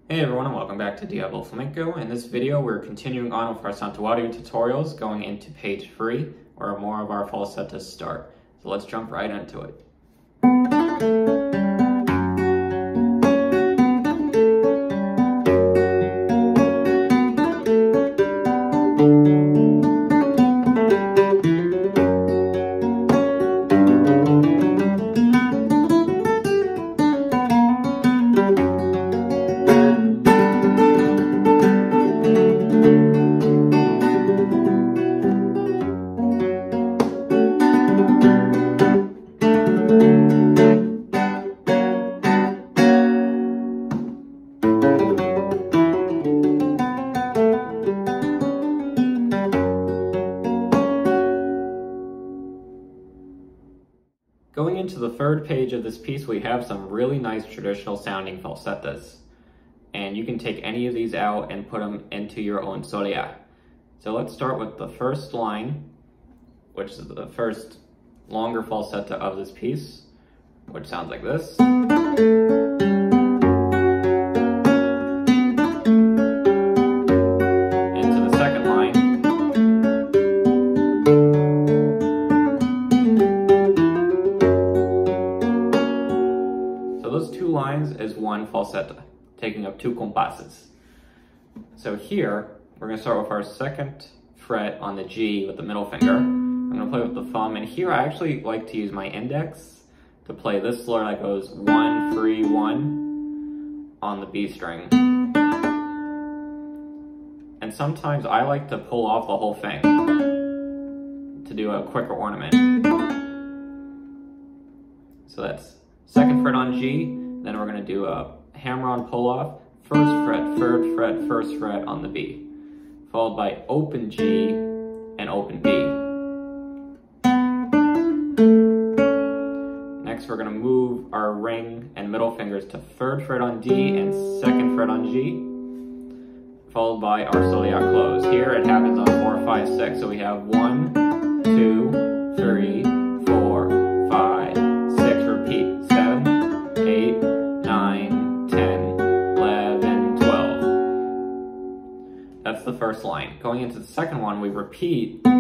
Hey everyone, and welcome back to Diablo Flamenco. In this video, we're continuing on with our Santuario tutorials, going into page 3, where more of our falsettas start. So let's jump right into it. Going into the third page of this piece, we have some really nice traditional sounding falsettas. And you can take any of these out and put them into your own Solea. So let's start with the first line, which is the first longer falsetta of this piece, which sounds like this. Is one falsetta, taking up 2 compasses. So here, we're going to start with our 2nd fret on the G with the middle finger. I'm going to play with the thumb, and here I actually like to use my index to play this slur that goes 1, 3, 1 on the B string. And sometimes I like to pull off the whole thing to do a quicker ornament. So that's 2nd fret on G. Then we're going to do a hammer-on pull-off, 1st fret, 3rd fret, 1st fret on the B, followed by open G and open B. Next, we're going to move our ring and middle fingers to 3rd fret on D and 2nd fret on G, followed by our Solea close. Here it happens on 4, 5, 6, so we have 1, 2, 3, 4, 5, 6, repeat, 7, 8, 9, 10, 11, 12. That's the first line. Going into the second one, we repeat, but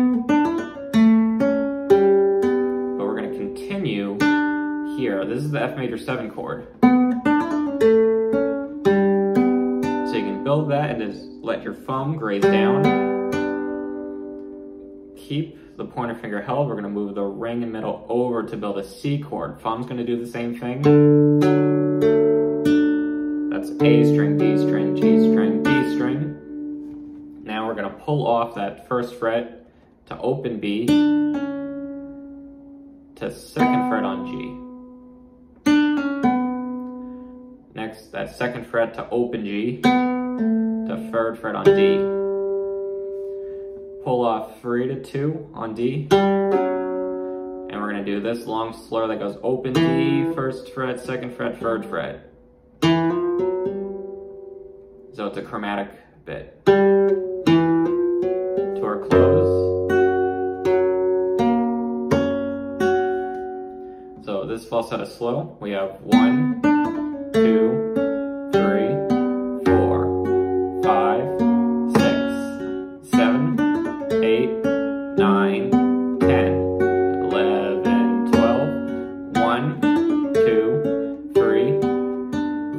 we're going to continue here. This is the F major 7 chord. So you can build that and just let your thumb graze down. Keep the pointer finger held. We're going to move the ring and middle over to build a C chord. Thumb's going to do the same thing. That's A string, D string, G string, D string. Now we're going to pull off that 1st fret to open B to 2nd fret on G. Next, that 2nd fret to open G to 3rd fret on D. Pull off 3 to 2 on D. And we're going to do this long slur that goes open D, 1st fret, 2nd fret, 3rd fret. So it's a chromatic bit. To our close. So this falsetto is slow. We have 1, 2, 3, 4, 5, 6, 7, 8, 9, 10, 11, 12, 1, 2, 3,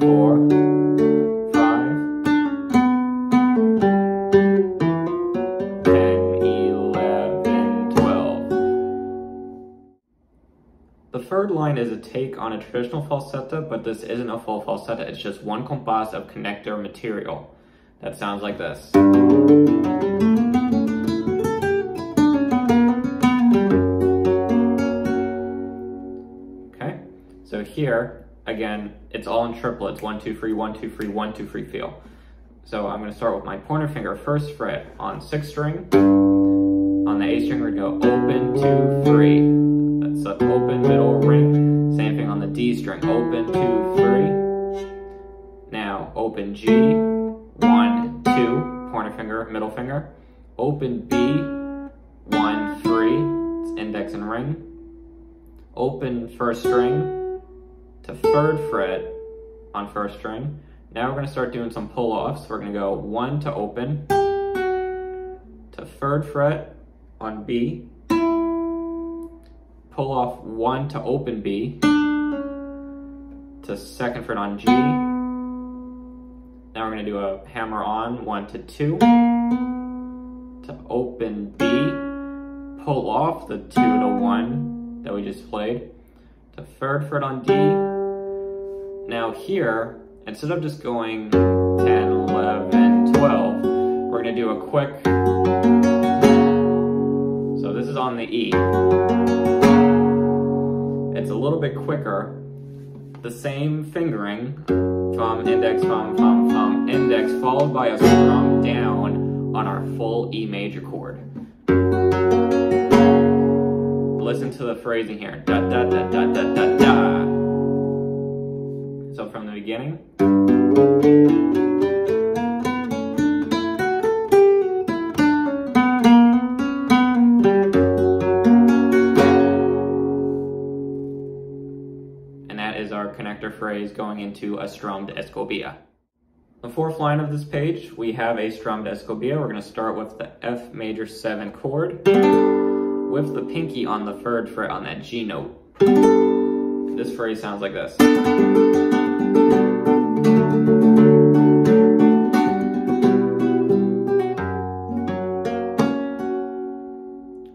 4, 5, 10, 11, 12. The third line is a take on a traditional falsetta, but this isn't a full falsetta. It's just one compass of connector material. That sounds like this. So here, again, it's all in triplets, 1, 2, 3, 1, 2, 3, 1, 2, 3 feel. So I'm going to start with my pointer finger 1st fret on 6th string. On the A string, we go open, 2, 3. That's the open middle ring. Same thing on the D string, open, 2, 3. Now open G, 1, 2, pointer finger, middle finger. Open B, 1, 3. It's index and ring. Open 1st string to 3rd fret on 1st string. Now we're gonna start doing some pull-offs. We're gonna go 1 to open, to 3rd fret on B, pull off 1 to open B, to 2nd fret on G. Now we're gonna do a hammer on 1 to 2, to open B, pull off the 2 to 1 that we just played, to 3rd fret on D. Now here, instead of just going 10, 11, 12, we're gonna do a quick, so this is on the E. It's a little bit quicker, the same fingering, thumb, index, thumb, thumb, thumb, index, followed by a strum down on our full E major chord. Listen to the phrasing here, da da da da da da da. So from the beginning. And that is our connector phrase going into a strummed escobilla. The 4th line of this page, we have a strummed escobilla. We're going to start with the F major 7 chord with the pinky on the 3rd fret on that G note. This phrase sounds like this.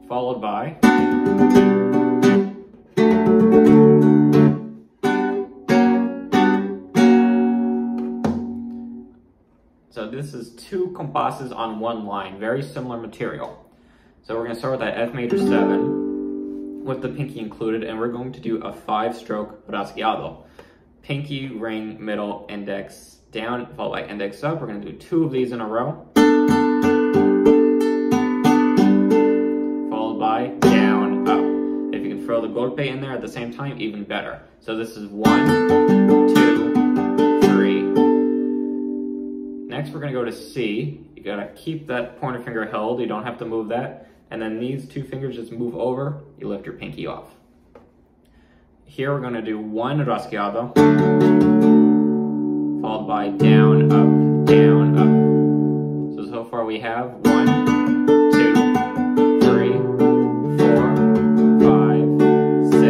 Followed by so this is 2 compasses on 1 line, very similar material. So we're going to start with that F major 7 with the pinky included, and we're going to do a 5-stroke rasgueado. Pinky, ring, middle, index down, followed by index up. We're going to do 2 of these in a row. Followed by down, up. If you can throw the golpe in there at the same time, even better. So this is 1, 2, 3. Next we're going to go to C. You got to keep that pointer finger held. You don't have to move that. And then these 2 fingers just move over, you lift your pinky off. Here we're going to do 1 rasgueado, followed by down, up, down, up. So far we have 1, 2, 3, 4, 5, 6.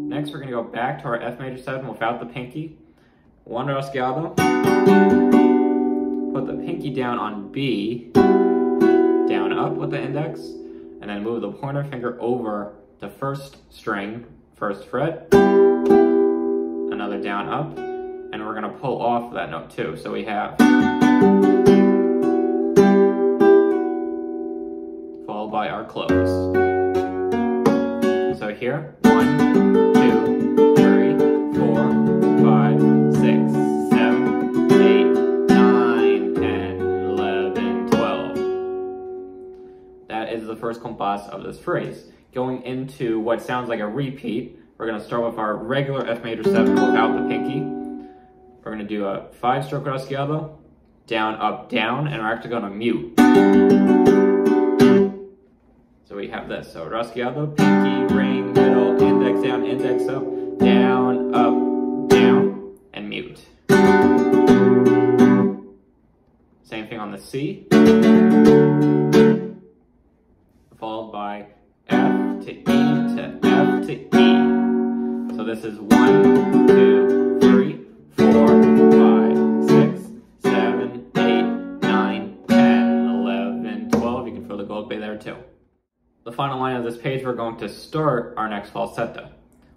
Next we're going to go back to our F major 7 without the pinky. 1 rasgueado, put the pinky down on B, down up with the index, and then move the pointer finger over the 1st string, 1st fret, another down up, and we're going to pull off that note too. So we have, followed by our close. So here, 1, 2, 3, 4, 5, 6, 7, 8, 9, 10, 11, 12. That is the first compás of this phrase. Going into what sounds like a repeat, we're going to start with our regular F major 7 without the pinky. We're going to do a 5-stroke rasgueado, down, up, down, and we're actually going to mute. So we have this. So rasgueado, pinky, ring, middle, index down, index up, down, and mute. Same thing on the C. Followed by F to E to F to E. So this is 1, 2, 3, 4, 5, 6, 7, 8, 9, 10, 11, 12. You can throw the golpe there too. The final line of this page, we're going to start our next falsetta,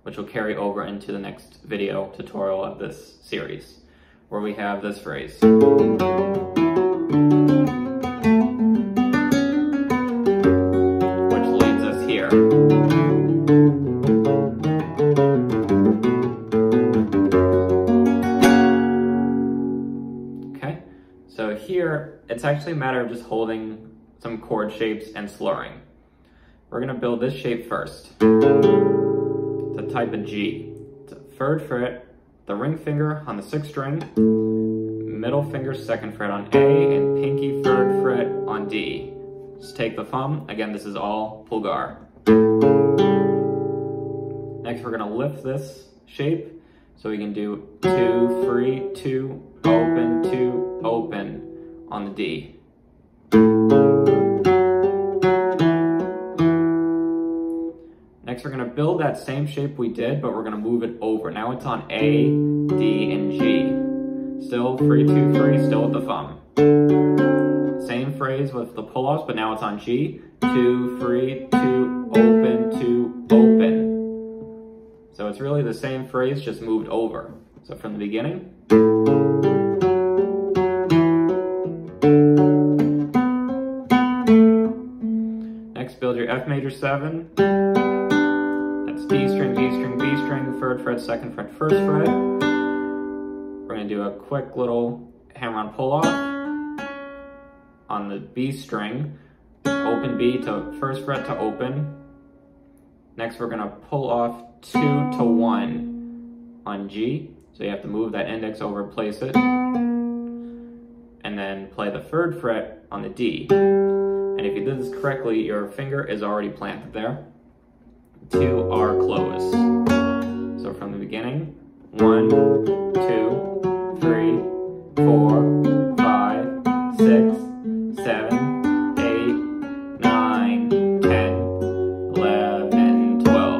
which will carry over into the next video tutorial of this series, where we have this phrase. Okay, so here it's actually a matter of just holding some chord shapes and slurring. We're going to build this shape first. The type of G. It's a 3rd fret, the ring finger on the 6th string, middle finger 2nd fret on A, and pinky 3rd fret on D. Just take the thumb. Again, this is all pulgar. Next, we're going to lift this shape So we can do 2, free, 2, open on the D. Next we're going to build that same shape we did, but we're going to move it over. Now it's on A, D, and G. Still free, 2, free, still with the thumb. Same phrase with the pull-offs, but now it's on G. 2, free, 2, open, 2, open. So it's really the same phrase, just moved over. So from the beginning. Next, build your F major 7. That's D string, B string, B string, 3rd fret, 2nd fret, 1st fret. We're going to do a quick little hammer-on pull-off on the B string. Open B to 1st fret to open. Next, we're going to pull off 2 to 1 on G. So you have to move that index over, place it, and then play the 3rd fret on the D. And if you did this correctly, your finger is already planted there. 2 are closed. So from the beginning, 1, 2, 3, 4, 5, 6, 7, 8, 9, 10, 11, 12.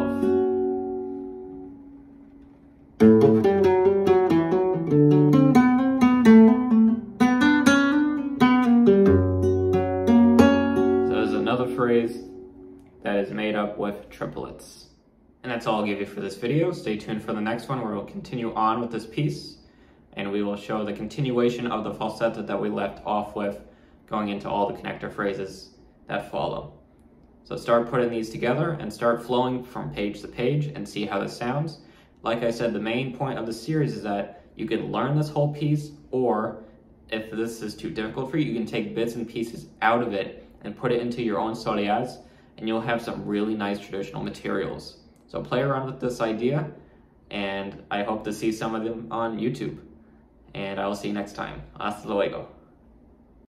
So there's another phrase that is made up with triplets. And that's all I'll give you for this video. Stay tuned for the next one where we'll continue on with this piece and we will show the continuation of the falsetto that we left off with, going into all the connector phrases that follow. So start putting these together and start flowing from page to page and see how this sounds. Like I said, the main point of the series is that you can learn this whole piece, or if this is too difficult for you, you can take bits and pieces out of it and put it into your own soleás, and you'll have some really nice traditional materials. So play around with this idea, and I hope to see some of them on YouTube. And I will see you next time. Hasta luego.